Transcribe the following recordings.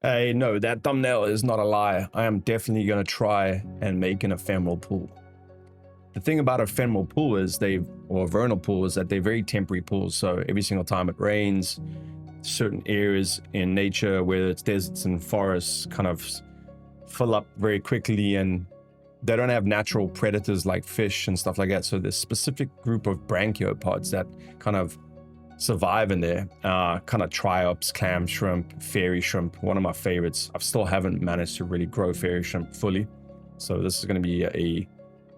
Hey, no, that thumbnail is not a lie. I am definitely going to try and make an ephemeral pool. The thing about ephemeral pool is or vernal pool is that they're very temporary pools. So every single time it rains, certain areas in nature, whether it's deserts and forests, kind of fill up very quickly, and they don't have natural predators like fish and stuff like that. So there's a specific group of brachiopods that kind of survive in there, kind of triops, clam shrimp, fairy shrimp, one of my favorites. I still haven't managed to really grow fairy shrimp fully. So this is going to be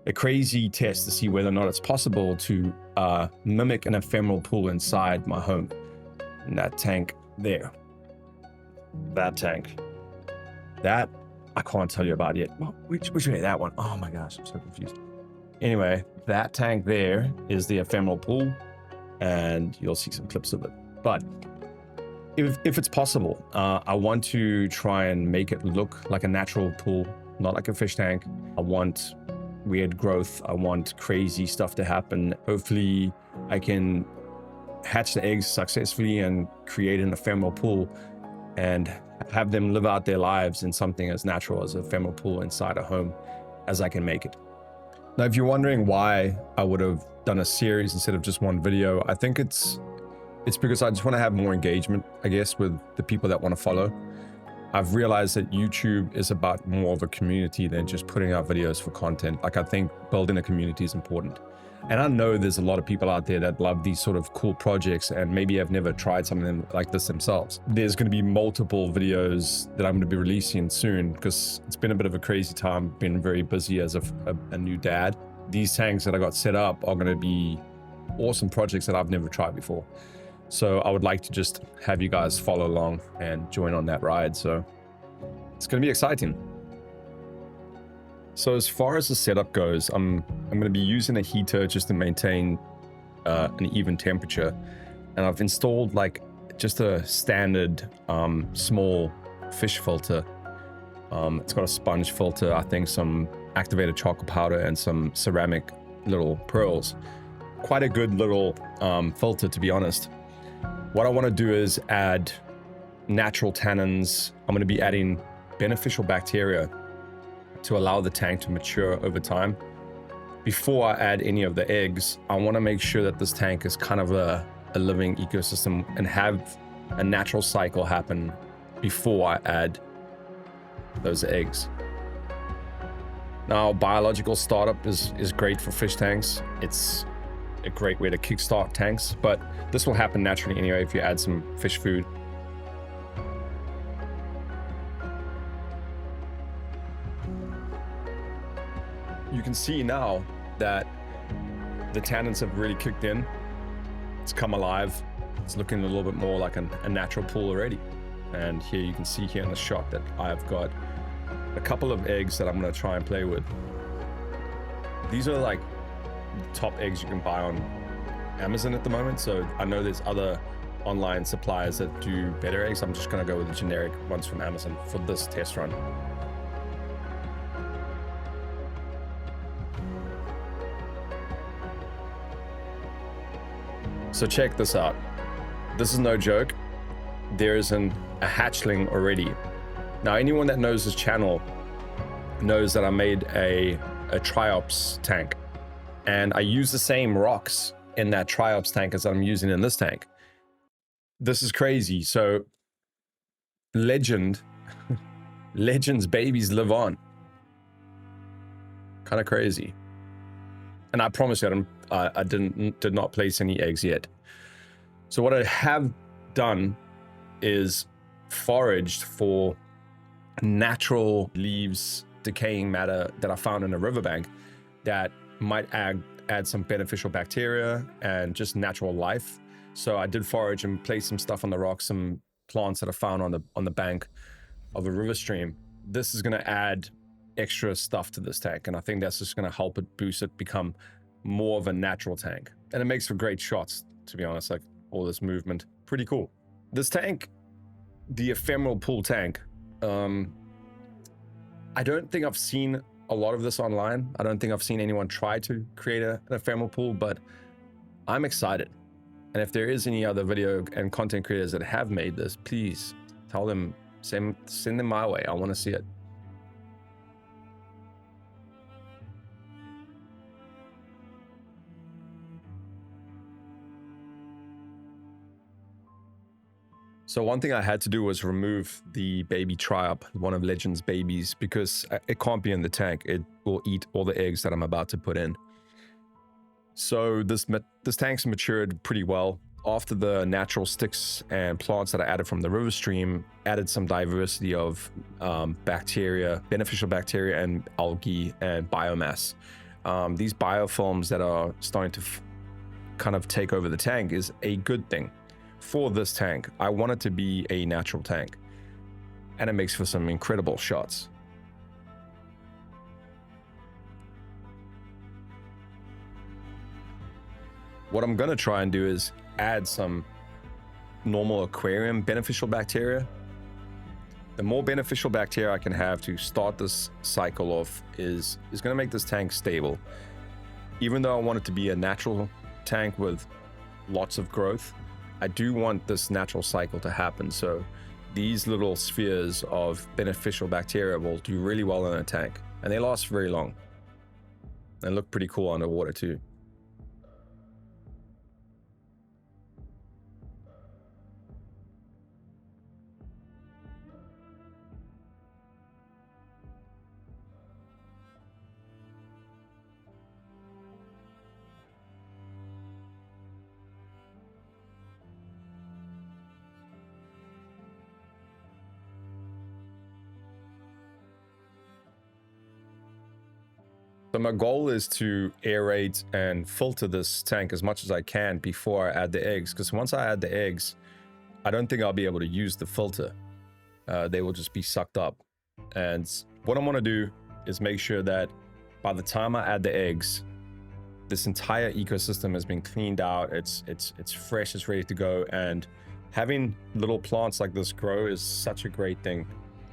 a crazy test to see whether or not it's possible to mimic an ephemeral pool inside my home. And that tank there, that tank, that I can't tell you about yet. Which way? That one? Oh my gosh, I'm so confused. Anyway, that tank there is the ephemeral pool, and you'll see some clips of it. But if it's possible, I want to try and make it look like a natural pool, not like a fish tank. I want weird growth. I want crazy stuff to happen. Hopefully I can hatch the eggs successfully and create an ephemeral pool and have them live out their lives in something as natural as an ephemeral pool inside a home as I can make it. Now, if you're wondering why I would have done a series instead of just one video, I think it's because I just want to have more engagement, I guess, with the people that want to follow. I've realized that YouTube is about more of a community than just putting out videos for content. Like, I think building a community is important. And I know there's a lot of people out there that love these sort of cool projects and maybe have never tried something like this themselves. There's going to be multiple videos that I'm going to be releasing soon because it's been a bit of a crazy time, been very busy as a new dad. These tanks that I got set up are going to be awesome projects that I've never tried before. So I would like to just have you guys follow along and join on that ride. So it's going to be exciting. So as far as the setup goes, I'm going to be using a heater just to maintain an even temperature. And I've installed like just a standard small fish filter. It's got a sponge filter, I think some activated chocolate powder and some ceramic little pearls. Quite a good little filter, to be honest. What I want to do is add natural tannins. I'm going to be adding beneficial bacteria to allow the tank to mature over time. Before I add any of the eggs, I want to make sure that this tank is kind of a living ecosystem and have a natural cycle happen before I add those eggs. Now, biological startup is great for fish tanks. It's a great way to kickstart tanks, but this will happen naturally anyway if you add some fish food. You can see now that the tannins have really kicked in. It's come alive. It's looking a little bit more like a natural pool already. And here you can see here in the shot that I've got a couple of eggs that I'm going to try and play with. These are like top eggs you can buy on Amazon at the moment. So I know there's other online suppliers that do better eggs. I'm just going to go with the generic ones from Amazon for this test run. So check this out. This is no joke. There's a hatchling already. Now, anyone that knows this channel knows that I made a triops tank, and I use the same rocks in that triops tank as I'm using in this tank. This is crazy. So legends babies live on. Kind of crazy. And I promise you, I did not place any eggs yet. So what I have done is foraged for natural leaves, decaying matter that I found in a riverbank that might add some beneficial bacteria and just natural life. So I did forage and place some stuff on the rocks, some plants that I found on the bank of a river stream. This is going to add extra stuff to this tank, and I think that's just going to help it boost it, become more of a natural tank. And it makes for great shots, to be honest, like all this movement. Pretty cool. This tank, the ephemeral pool tank, I don't think I've seen a lot of this online. I don't think I've seen anyone try to create an ephemeral pool, but I'm excited. And if there is any other video and content creators that have made this, please tell them Send them my way. I want to see it. So one thing I had to do was remove the baby triop, one of Legend's babies, because it can't be in the tank. It will eat all the eggs that I'm about to put in. So this tank's matured pretty well. After the natural sticks and plants that I added from the river stream, added some diversity of bacteria, beneficial bacteria and algae and biomass. These biofilms that are starting to kind of take over the tank is a good thing. For this tank, I want it to be a natural tank, and it makes for some incredible shots. What I'm gonna try and do is add some normal aquarium beneficial bacteria. The more beneficial bacteria I can have to start this cycle off is gonna make this tank stable. Even though I want it to be a natural tank with lots of growth, I do want this natural cycle to happen. So these little spheres of beneficial bacteria will do really well in a tank, and they last very long and look pretty cool underwater too. So my goal is to aerate and filter this tank as much as I can before I add the eggs, because once I add the eggs, I don't think I'll be able to use the filter. They will just be sucked up. And what I want to do is make sure that by the time I add the eggs, this entire ecosystem has been cleaned out. It's fresh, it's ready to go. And having little plants like this grow is such a great thing.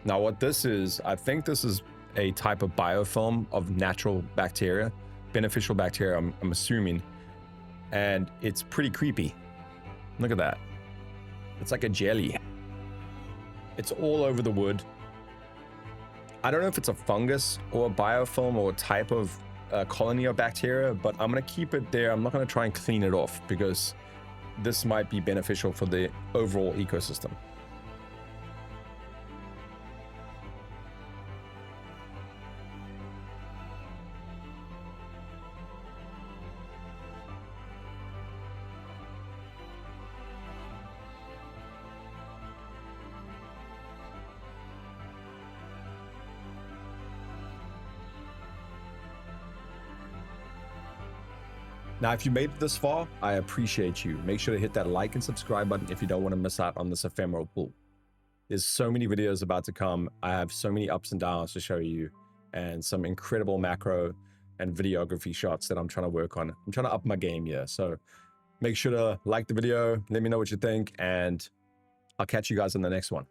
Now what this is, I think this is a type of biofilm of natural bacteria, beneficial bacteria, I'm assuming, and it's pretty creepy. Look at that. It's like a jelly. It's all over the wood. I don't know if it's a fungus or a biofilm or a type of colony of bacteria, but I'm gonna keep it there. I'm not gonna try and clean it off because this might be beneficial for the overall ecosystem. Now, if you made it this far, I appreciate you. Make sure to hit that like and subscribe button if you don't want to miss out on this ephemeral pool. There's so many videos about to come. I have so many ups and downs to show you and some incredible macro and videography shots that I'm trying to work on. I'm trying to up my game here. So make sure to like the video, let me know what you think, and I'll catch you guys in the next one.